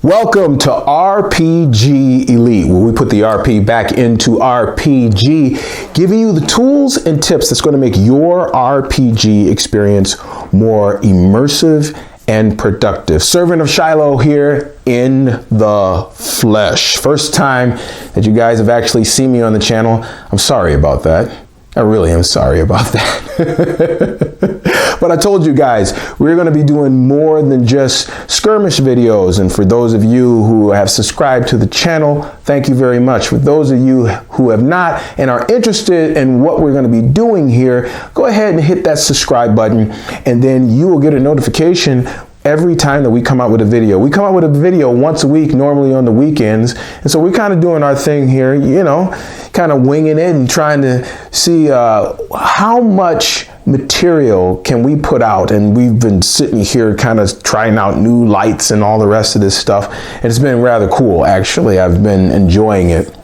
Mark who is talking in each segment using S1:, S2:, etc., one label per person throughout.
S1: Welcome to RPG Elite, where we put the RP back into RPG, giving you the tools and tips that's going to make your RPG experience more immersive and productive. Servant of Shiloh here in the flesh. First time that you guys have actually seen me on the channel. I'm sorry about that. I really am sorry about that. But I told you guys, we're going to be doing more than just skirmish videos. And for those of you who have subscribed to the channel, thank you very much. For those of you who have not and are interested in what we're going to be doing here, go ahead and hit that subscribe button, and then you will get a notification every time that we come out with a video. We come out with a video once a week, normally on the weekends. And so we're kind of doing our thing here, you know, kind of winging it and trying to see how much material can we put out. And we've been sitting here kind of trying out new lights and all the rest of this stuff. And it's been rather cool, actually. I've been enjoying it.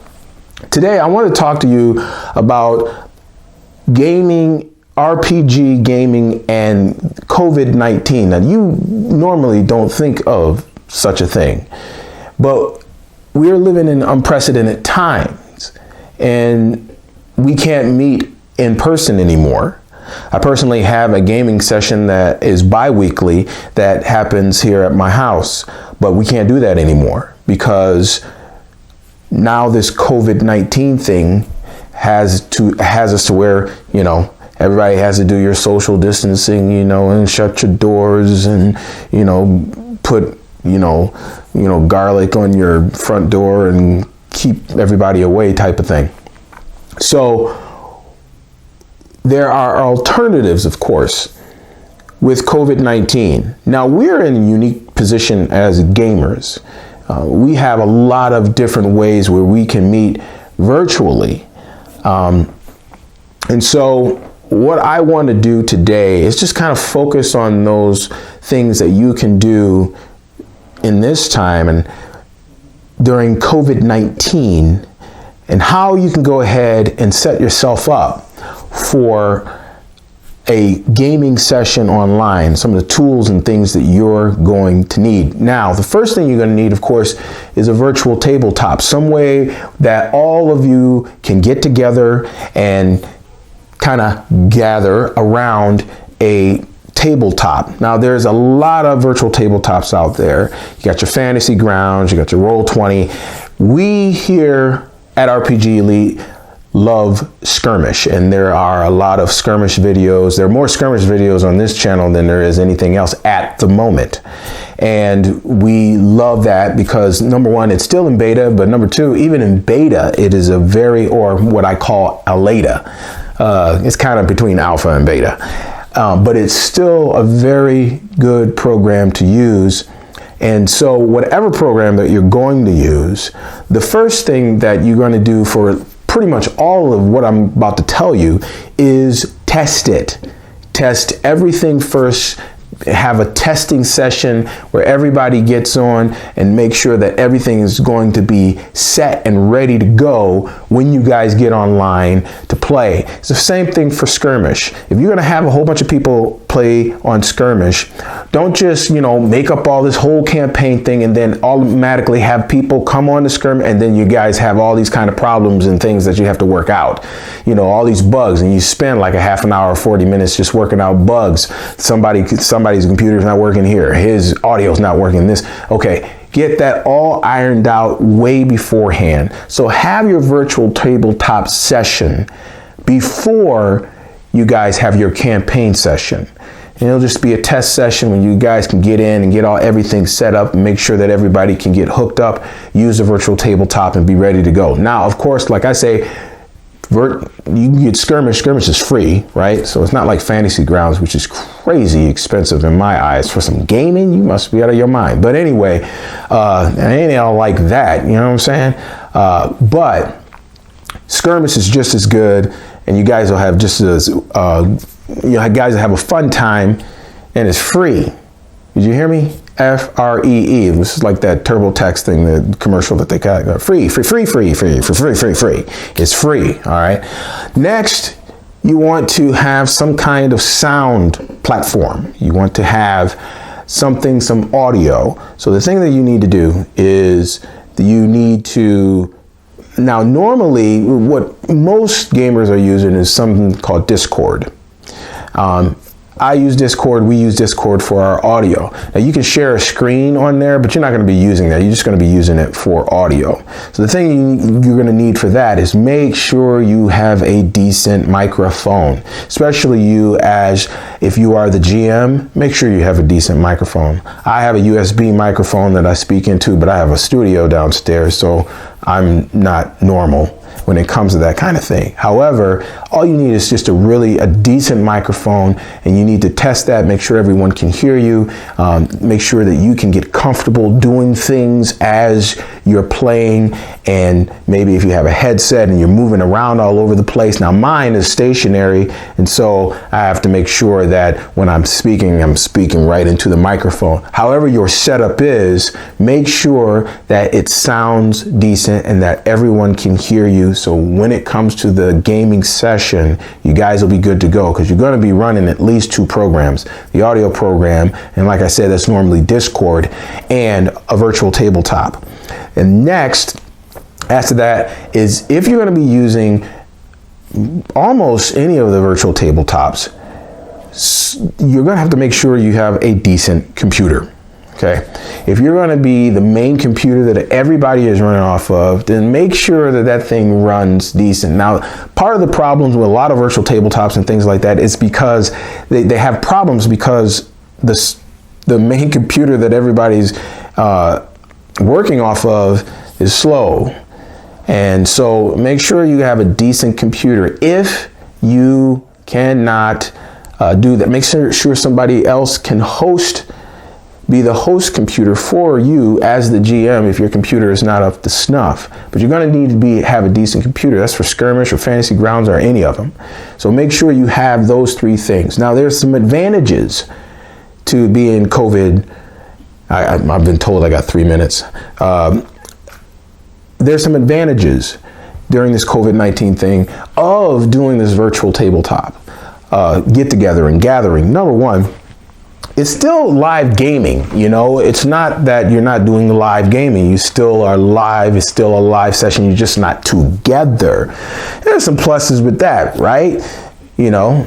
S1: Today, I want to talk to you about gaming, RPG gaming, and COVID-19. Now, you normally don't think of such a thing, but we're living in unprecedented times, and we can't meet in person anymore. I personally have a gaming session that is bi-weekly that happens here at my house, but we can't do that anymore because now this COVID-19 thing has us to where, you know, everybody has to do your social distancing, you know, and shut your doors and, you know, put, you know, garlic on your front door and keep everybody away type of thing. So there are alternatives, of course, with COVID-19. Now, we're in a unique position as gamers. We have a lot of different ways where we can meet virtually. And so what I want to do today is just kind of focus on those things that you can do in this time and during COVID-19, and how you can go ahead and set yourself up for a gaming session online, some of the tools and things that you're going to need. Now, the first thing you're going to need, of course, is a virtual tabletop, some way that all of you can get together and kind of gather around a tabletop. Now, there's a lot of virtual tabletops out there. You got your Fantasy Grounds, you got your Roll20. We here at RPG Elite love skirmish, and there are a lot of skirmish videos. There are more skirmish videos on this channel than there is anything else at the moment. And we love that because, number one, it's still in beta, but number two, even in beta, it is or what I call a leta. It's kind of between alpha and beta, but it's still a very good program to use. And so whatever program that you're going to use, the first thing that you're going to do for pretty much all of what I'm about to tell you is test it. Test everything first. Have a testing session where everybody gets on and make sure that everything is going to be set and ready to go when you guys get online to play. It's the same thing for skirmish. If you're going to have a whole bunch of people play on skirmish, don't just, you know, make up all this whole campaign thing and then automatically have people come on to skirmish, and then you guys have all these kind of problems and things that you have to work out. You know, all these bugs, and you spend like a half an hour or 40 minutes just working out bugs. Somebody's computer's not working here, his audio's not working this. Okay, get that all ironed out way beforehand. So have your virtual tabletop session before you guys have your campaign session. And it'll just be a test session when you guys can get in and get everything set up and make sure that everybody can get hooked up, use the virtual tabletop, and be ready to go. Now, of course, like I say, you can get skirmish. Skirmish is free, right? So it's not like Fantasy Grounds, which is crazy expensive in my eyes. For some gaming, you must be out of your mind. But anyway, it ain't all like that, you know what I'm saying? But skirmish is just as good, and you guys will have just as, you guys will have a fun time, and it's free. Did you hear me? Free. This is like that TurboTax thing, the commercial that they got. Free. It's free. All right. Next, you want to have some kind of sound platform. You want to have some audio. So the thing that you need to do is you need to, now normally what most gamers are using is something called Discord. I use Discord, we use Discord for our audio. Now you can share a screen on there, but you're not going to be using that. You're just going to be using it for audio. So the thing you're going to need for that is make sure you have a decent microphone, especially you as if you are the GM, make sure you have a decent microphone. I have a USB microphone that I speak into, but I have a studio downstairs, so I'm not normal when it comes to that kind of thing. However, all you need is just a decent microphone, and you need to test that, make sure everyone can hear you, make sure that you can get comfortable doing things as you're playing, and maybe if you have a headset and you're moving around all over the place. Now mine is stationary, and so I have to make sure that when I'm speaking right into the microphone. However your setup is, make sure that it sounds decent and that everyone can hear you. So when it comes to the gaming session, you guys will be good to go, because you're going to be running at least two programs, the audio program, and like I said, that's normally Discord, and a virtual tabletop. And next, after that, is if you're going to be using almost any of the virtual tabletops, you're going to have to make sure you have a decent computer. Okay, if you're going to be the main computer that everybody is running off of, then make sure that that thing runs decent. Now, part of the problems with a lot of virtual tabletops and things like that is because they have problems because the main computer that everybody's working off of is slow. And so make sure you have a decent computer. If you cannot do that, make sure somebody else can be the host computer for you as the GM if your computer is not up to snuff. But you're going to need to have a decent computer. That's for Skirmish or Fantasy Grounds or any of them. So make sure you have those three things. Now there's some advantages to being COVID. I've been told I got 3 minutes. There's some advantages during this COVID-19 thing of doing this virtual tabletop get together and gathering. Number one, it's still live gaming. You know, it's not that you're not doing the live gaming. You still are live. It's still a live session. You're just not together. There's some pluses with that, right? You know,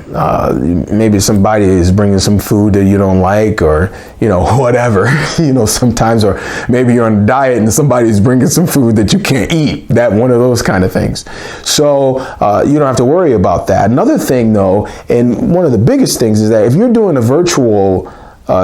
S1: maybe somebody is bringing some food that you don't like, or, you know, whatever, you know, sometimes, or maybe you're on a diet and somebody's bringing some food that you can't eat, that one of those kind of things. So you don't have to worry about that. Another thing though, and one of the biggest things, is that if you're doing a virtual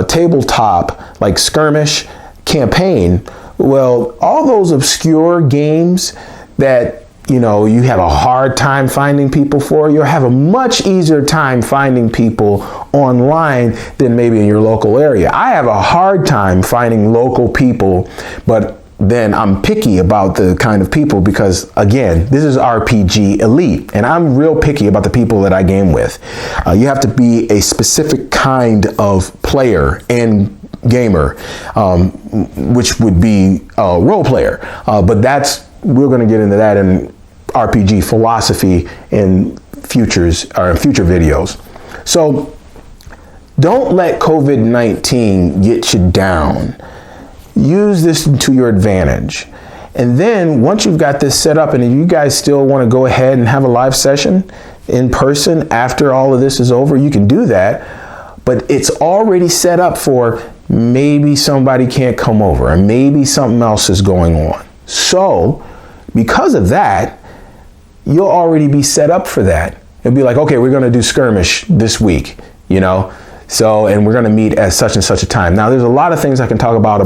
S1: tabletop like Skirmish campaign, well, all those obscure games that, you know, you have a hard time finding people for, you'll have a much easier time finding people online than maybe in your local area. I have a hard time finding local people, but then I'm picky about the kind of people because, again, this is RPG Elite, and I'm real picky about the people that I game with. You have to be a specific kind of player and gamer, which would be a role player, but we're going to get into that in RPG philosophy in future videos. So don't let COVID-19 get you down. Use this to your advantage. And then once you've got this set up, and if you guys still want to go ahead and have a live session in person after all of this is over, you can do that. But it's already set up for maybe somebody can't come over, or maybe something else is going on. So because of that, you'll already be set up for that. It'll be like, okay, we're going to do Skirmish this week, you know, so, and we're going to meet at such and such a time. Now, there's a lot of things I can talk about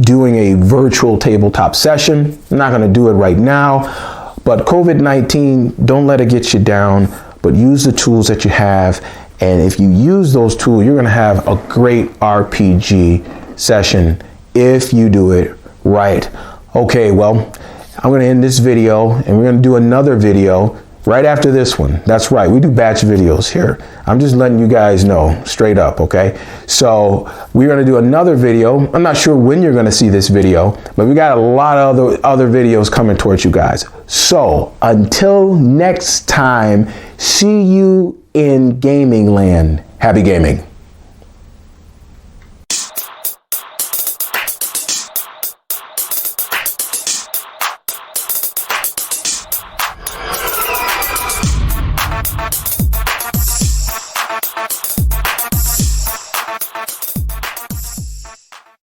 S1: doing a virtual tabletop session. I'm not going to do it right now, but COVID-19, don't let it get you down, but use the tools that you have. And if you use those tools, you're going to have a great RPG session if you do it right. Okay, well, I'm going to end this video, and we're going to do another video right after this one. That's right, we do batch videos here. I'm just letting you guys know straight up, okay? So we're going to do another video. I'm not sure when you're going to see this video, but we got a lot of other videos coming towards you guys. So until next time, see you in gaming land. Happy gaming.